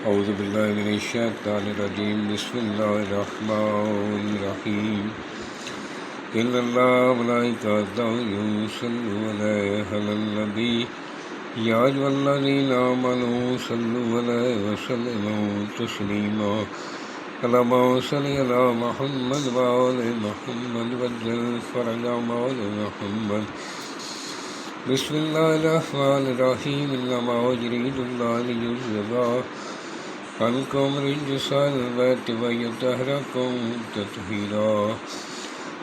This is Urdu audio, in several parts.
اعوذ باللہ من الشیطان الرجیم بسم اللہ الرحمن الرحیم ان اللہ وملائکتہ یصلون علی النبی یا ایھا الذین آمنوا صلوا علیہ وسلموا تسلیما اللہم صل علی محمد وآل محمد وعجل فرج آل محمد بسم اللہ الرحمن الرحیم انما یرید اللہ لیذھب عنکم رجس البیت ویطہرکم تطہیرا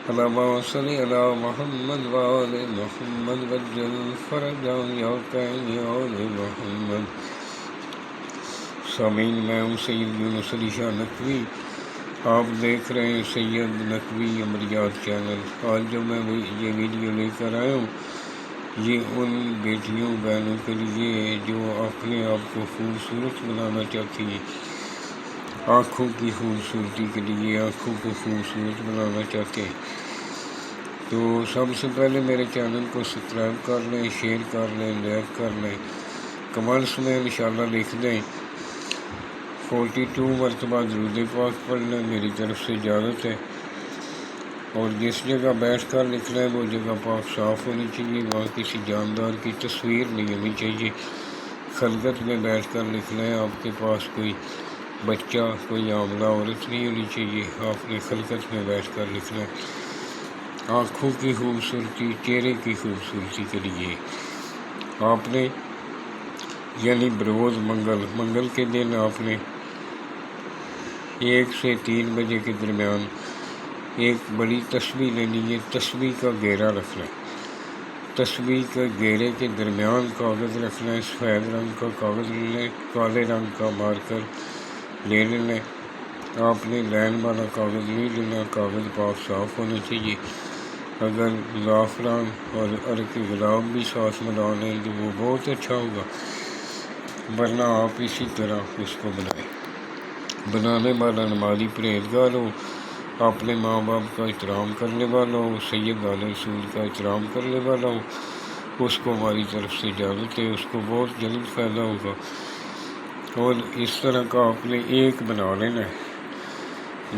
اللہم صل علی محمد وآل محمد وعجل فرج آل محمد۔ سامعین، میں ہوں سید یونس علی شاہ نقوی، آپ دیکھ رہے ہیں سید نقوی عملیات چینل۔ آج جو میں یہ ویڈیو لے کر آیا ہوں، یہ ان بیٹیوں بہنوں کے لیے جو اپنے آپ کو خوبصورت بنانا چاہتی ہیں، آنکھوں کی خوبصورتی کے لیے آنکھوں کو خوبصورت بنانا چاہتے ہیں۔ تو سب سے پہلے میرے چینل کو سبسکرائب کر لیں، شیئر کر لیں، لائک کر لیں، کمنٹس میں انشاءاللہ لکھ دیں، 42 مرتبہ درود پاک پڑھ لیں، میری طرف سے اجازت ہے۔ اور جس جگہ بیٹھ کر لکھنا ہے وہ جگہ پاک صاف ہونی چاہیے، وہاں کسی جاندار کی تصویر نہیں ہونی چاہیے۔ خلوت میں بیٹھ کر لکھنا ہے، آپ کے پاس کوئی بچہ، کوئی حاملہ عورت نہیں ہونی چاہیے، آپ نے خلوت میں بیٹھ کر لکھنا ہے۔ آنکھوں کی خوبصورتی، چہرے کی خوبصورتی کے لیے آپ نے یعنی بروز منگل کے دن آپ نے 1 سے 3 بجے کے درمیان ایک بڑی تسبیح لینی ہے، تسبیح کا گھیرا رکھنا ہے، تسبیح کے گھیرے کے درمیان کاغذ رکھنا ہے، سفید رنگ کا کاغذ لے لیں، کالے رنگ کا مارکر لے لینا ہے۔ آپ نے لین والا کاغذ نہیں لینا، کاغذ پاک صاف ہونا چاہیے۔ اگر زعفران اور عرق گلاب بھی ساتھ ملا لیں تو وہ بہت اچھا ہوگا، ورنہ آپ اسی طرح اس کو بنائیں۔ بنانے والا نمازی پرہیزگار ہو، اپنے ماں باپ کا احترام کرنے والا ہو، سید علیہ رسول کا احترام کرنے والا ہو، اس کو ہماری طرف سے اجازت ہے، اس کو بہت جلد فائدہ ہوگا۔ اور اس طرح کا آپ نے ایک بنا لینا ہے،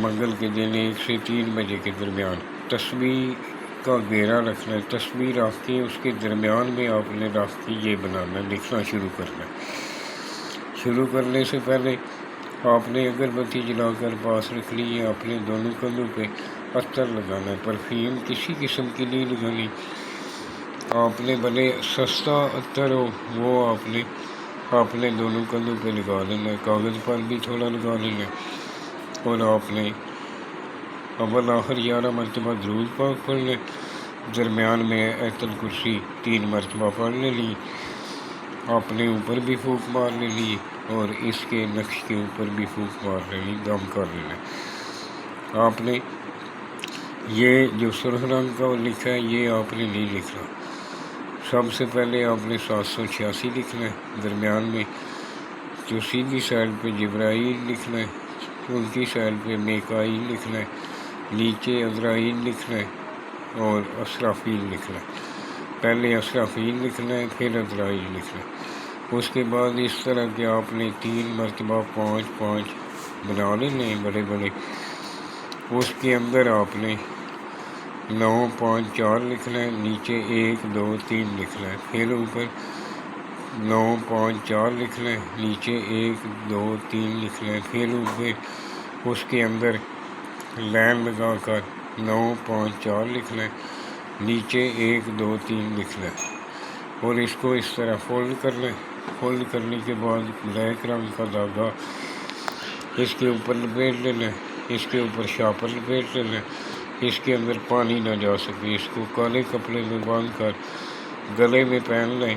منگل کے دن 1 سے 3 بجے کے درمیان تسبیح کا گھیرا رکھنا ہے، تسبیح رکھ کے اس کے درمیان میں آپ نے رکھ کے یہ بنانا ہے، لکھنا شروع کرنا ہے۔ شروع کرنے سے پہلے آپ نے اگربتی جلا کر پاس رکھ لی ہے، اپنے دونوں کندھوں پہ عطر لگانا ہے، پرفیوم کسی قسم کی نہیں لگانی۔ آپ نے بھلے سستا عطر ہو وہ آپ نے دونوں کندھوں پہ لگا لینا ہے، کاغذ پر بھی تھوڑا لگا لینا ہے۔ اور آپ نے اول آخر 11 مرتبہ درود پاک پڑھ لیں، درمیان میں آیت الکرسی 3 مرتبہ پڑھ لی، آپ نے اوپر بھی پھونک مار لی اور اس کے نقش کے اوپر بھی پھونک مار لینی، دم کر لینا۔ آپ نے یہ جو سرخ رنگ کا لکھا ہے یہ آپ نے نہیں لکھنا، سب سے پہلے آپ نے 786 لکھنا ہے، درمیان میں جو سیدھی سائڈ پہ جبرائیل لکھنا ہے، ان کی سائڈ پہ میکائیل لکھنا ہے، نیچے عزرائیل لکھنا ہے اور اسرافیل لکھنا ہے۔ پہلے اسرافیل لکھنا ہے پھر عزرائیل لکھنا ہے۔ اس کے بعد اس طرح کے آپ نے 3 مرتبہ 5 بنا لینے ہیں بڑے بڑے۔ اس کے اندر آپ نے 9 5 4 لکھنا ہے، نیچے 1 2 3 لکھنا ہے، پھر اوپر 9 5 4 لکھنا ہے، نیچے 1 2 3 لکھنا ہے، پھر اوپر اس کے اندر لین لگا کر 9 5 4 لکھنا ہے، نیچے 1 2 3 لکھنا ہے۔ اور اس کو اس طرح فولڈ کرنا ہے۔ فولڈ کرنے کے بعد بلیک رنگ کا دھاگا اس کے اوپر لپیٹ لینا ہے، اس کے اوپر شاپر لپیٹ لینا ہے، اس کے اندر پانی نہ جا سکے، اس کو کالے کپڑے میں باندھ کر گلے میں پہن لیں۔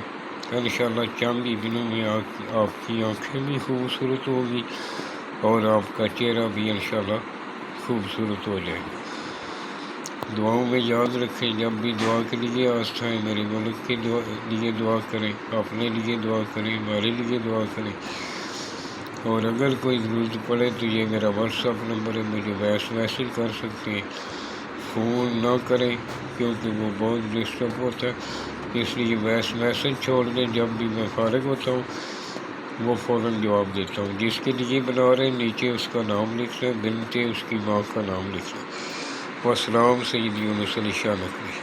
انشاءاللہ چند ہی دنوں میں آپ کی آنکھیں بھی خوبصورت ہوگی اور آپ کا چہرہ بھی انشاءاللہ خوبصورت ہو جائے گا۔ دعاؤں میں یاد رکھیں، جب بھی دعا کے لیے آستہ ہے میرے ملک کے لیے دعا کریں، اپنے لیے دعا کریں، ہمارے لیے دعا کریں۔ اور اگر کوئی ضرورت پڑے تو یہ میرا واٹس ایپ نمبر ہے، مجھے وائس میسیج کر سکتے ہیں، فون نہ کریں کیونکہ وہ بہت ڈسٹرب ہوتا ہے، اس لیے وائس میسیج چھوڑ دیں۔ جب بھی میں فارغ ہوتا ہوں وہ فوراً جواب دیتا ہوں۔ جس کے لیے بنا رہے ہیں نیچے اس کا نام لکھ لیں، بنتے اس کی ماں کا نام لکھ لیں۔ والسلام سیدی یونس علی شاہ نقوی۔